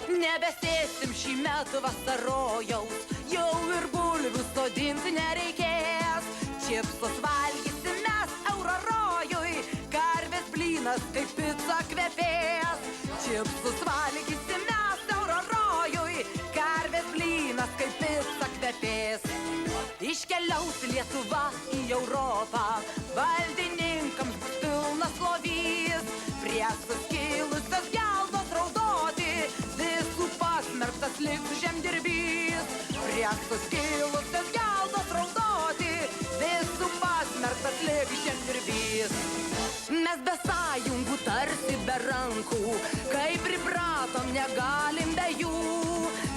Nebesėsim šį metą vasarojaus, jau ir bulvių sodinti nereikės. Čipsus valgysim mes Eurorojui, karvės blynas kaip pica kvepės. Čipsus valgysim mes Eurorojui, karvės blynas kaip pica kvepės. Iškeliaus Lietuva į Europą, valdininkams bus pilnas lovys. Prie suskilusios geldos raudoti, visų pasmerktas liks žemdirbys. Prie suskilusios geldos raudoti, visų pasmerktas liks žemdirbys. Mes be sąjungų tarsi be rankų, kai pripratom negalim be jų.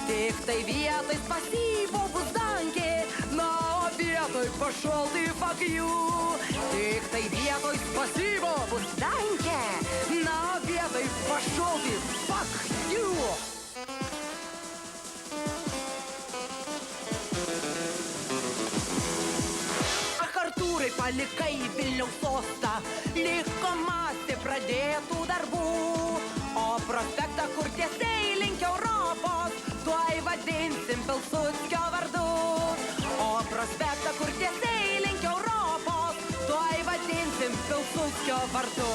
Tik tai vietoj spasybo bus dankė, na o vietoj pašoltai fuck you. Tik tai vietoj spasybo bus dankė, na o vietoj pašoltai fuck you. Artūrai, palikai Vilniaus sostą, liko masė pradėtų darbų. O prospektą, kur tiesiai link Europos, tuoj vadinsim Pilsudskio vardu. O prospektą, kur tiesiai link Europos, tuoj vadinsim Pilsudskio vardu.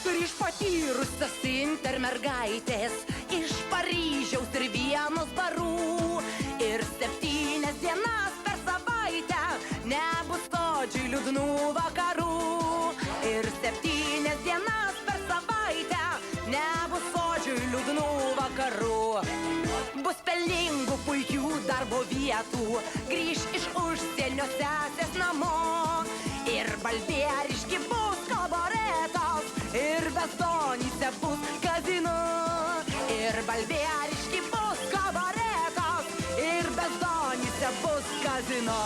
Grįž patyrusios intermergaitės iš Paryžiaus ir Vienos barų. Ir 7 dienas per savaitę nebus sodžiui liūdnų vakarų. Ir 7 dienas per savaitę nebus sodžiui liūdnų vakarų. Bus pelningų puikių darbo vietų, grįž iš užsienio sesės namo. Ir Balbieriški bus kabaretas, ir Bezdonyse bus kazino. Ir Balbieriški bus kabaretas, ir Bezdonyse bus kazino.